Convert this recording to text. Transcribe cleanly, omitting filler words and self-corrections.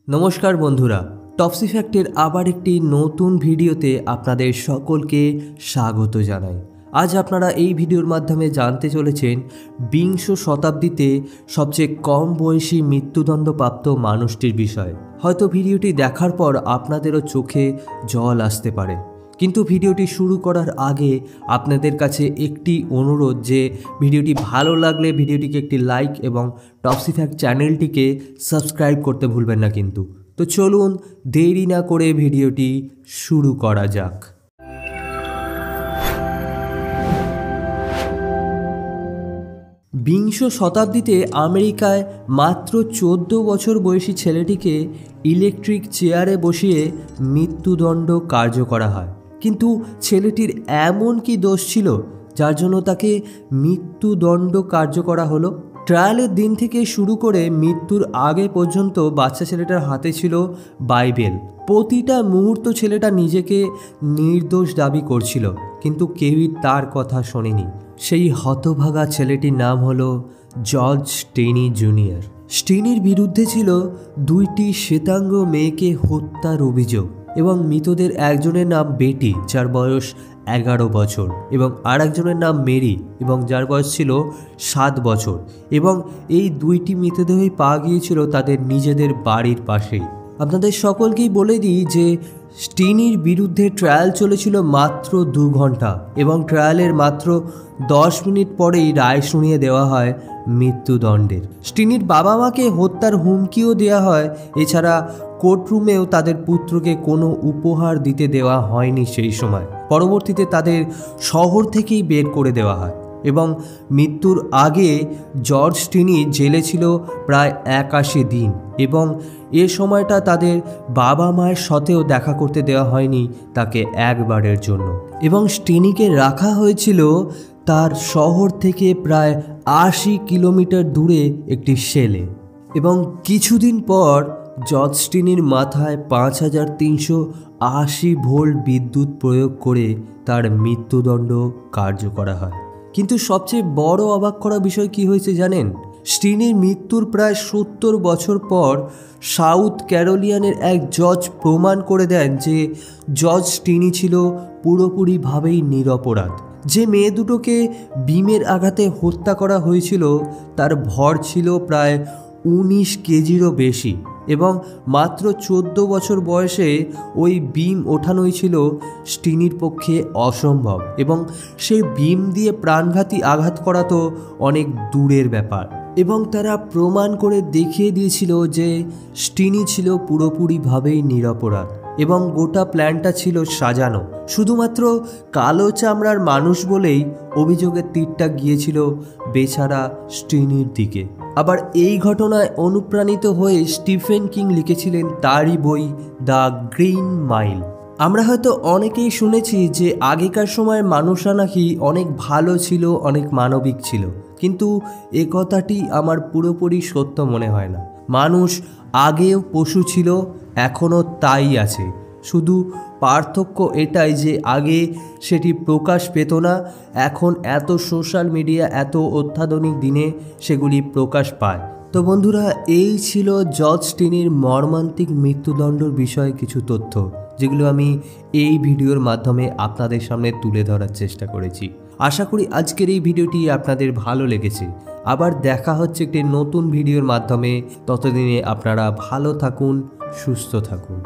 নমস্কার বন্ধুরা, টপসি ফ্যাক্টের আবার একটি নতুন ভিডিওতে আপনাদের সকলকে স্বাগত জানাই। আজ আপনারা এই ভিডিওর মাধ্যমে জানতে চলেছেন বিংশ শতাব্দীতে সবচেয়ে কম বয়সী মৃত্যুদণ্ডপ্রাপ্ত মানুষটির বিষয়ে। হয়তো ভিডিওটি দেখার পর আপনাদেরও চোখে জল আসতে পারে, কিন্তু ভিডিওটি শুরু করার আগে আপনাদের কাছে একটি অনুরোধ যে ভিডিওটি ভালো লাগলে ভিডিওটিকে একটি লাইক এবং টপসি ফ্যাক্ট চ্যানেলটিকে সাবস্ক্রাইব করতে ভুলবেন না কিন্তু। তো চলুন দেরি না করে ভিডিওটি শুরু করা যাক। বিংশ শতাব্দীতে আমেরিকায় মাত্র 14 বছর বয়সী ছেলেটিকে ইলেকট্রিক চেয়ারে বসিয়ে মৃত্যুদণ্ড কার্য করা হয়। কিন্তু ছেলেটির এমন কি দোষ ছিল যার জন্য তাকে মৃত্যুদণ্ড কার্য করা হলো? ট্রায়ালের দিন থেকে শুরু করে মৃত্যুর আগে পর্যন্ত বাচ্চা ছেলেটার হাতে ছিল বাইবেল। প্রতিটা মুহূর্ত ছেলেটা নিজেকে নির্দোষ দাবি করছিল, কিন্তু কেউই তার কথা শোনেনি। সেই হতভাগা ছেলেটির নাম হলো জর্জ স্টেনি জুনিয়র। স্টেনির বিরুদ্ধে ছিল 2টি শ্বেতাঙ্গ মেয়েকে হত্যার অভিযোগ এবং মৃতদের একজনের নাম বেটি, যার বয়স 11 বছর, এবং আর একজনের নাম মেরি এবং যার বয়স ছিল 7 বছর। এবং এই 2টি মৃতদেহই পাওয়া গিয়েছিল তাদের নিজেদের বাড়ির পাশেই। আপনাদের সকলকেই বলে দিই যে স্টেনির বিরুদ্ধে ট্রায়াল চলেছিল মাত্র 2 ঘন্টা এবং ট্রায়ালের মাত্র 10 মিনিট পরেই রায় শুনিয়ে দেওয়া হয় মৃত্যুদণ্ডের। স্টেনির বাবা মাকে হত্যার হুমকিও দেওয়া হয়। এছাড়া কোর্টরুমেও তাদের পুত্রকে কোনো উপহার দিতে দেওয়া হয়নি সেই সময়। পরবর্তীতে তাদের শহর থেকেই বের করে দেওয়া হয় এবং মৃত্যুর আগে জর্জ স্টেনি জেলে ছিল প্রায় 81 দিন এবং এ সময়টা তাদের বাবা মায়ের সাথেও দেখা করতে দেওয়া হয়নি তাকে একবারের জন্য। এবং স্টেনিকে রাখা হয়েছিল তার শহর থেকে প্রায় 80 কিলোমিটার দূরে একটি সেলে। এবং কিছুদিন পর জর্জ স্টেনির মাথায় 5380 ভোল্ট বিদ্যুৎ প্রয়োগ করে তার মৃত্যুদণ্ড কার্য করা হয়। কিন্তু সবচেয়ে বড় অবাক করা বিষয় কি হয়েছে জানেন? স্টেনির মৃত্যুর প্রায় 70 বছর পর সাউথ ক্যারোলিনার এক জজ প্রমাণ করে দেন যে জর্জ স্টেনি ছিল পুরোপুরিভাবেই নিরপরাধ। যে মেয়ে দুটোকে বিমের আঘাতে হত্যা করা হয়েছিল তার ভর ছিল প্রায় 19 কেজিরও বেশি এবং মাত্র 14 বছর বয়সে ওই বিম ওঠানোই ছিল স্টেনির পক্ষে অসম্ভব এবং সেই বিম দিয়ে প্রাণঘাতী আঘাত করা তো অনেক দূরের ব্যাপার। এবং তারা প্রমাণ করে দেখিয়ে দিয়েছিল যে স্টেনি ছিল পুরোপুরিভাবেই নিরপরাধ এবং গোটা প্ল্যানটা ছিল সাজানো। শুধুমাত্র কালো চামড়ার মানুষ বলেই অভিযোগের তীরটা গিয়েছিল বেচারা স্টেনির দিকে। আবার এই ঘটনায় অনুপ্রাণিত হয়ে স্টিফেন কিং লিখেছিলেন তারই বই দ্য গ্রিন মাইল। আমরা হয়তো অনেকেই শুনেছি যে আগেকার সময়ের মানুষরা নাকি অনেক ভালো ছিল, অনেক মানবিক ছিল, কিন্তু এ কথাটি আমার পুরোপুরি সত্য মনে হয় না। মানুষ আগেও পশু ছিল, এখনও তাই আছে। শুধু পার্থক্য এটাই যে আগে সেটি প্রকাশ পেত না, এখন এত সোশ্যাল মিডিয়া, এত অত্যাধুনিক দিনে সেগুলি প্রকাশ পায়। তো বন্ধুরা, এই ছিল জর্জ স্টেনির মর্মান্তিক মৃত্যুদণ্ডর বিষয়ে কিছু তথ্য, যেগুলো আমি এই ভিডিওর মাধ্যমে আপনাদের সামনে তুলে ধরার চেষ্টা করেছি। আশা করি আজকের এই ভিডিওটি আপনাদের ভালো লেগেছে। আবার দেখা হচ্ছে একটি নতুন ভিডিওর মাধ্যমে। ততদিনে আপনারা ভালো থাকুন, সুস্থ থাকুন।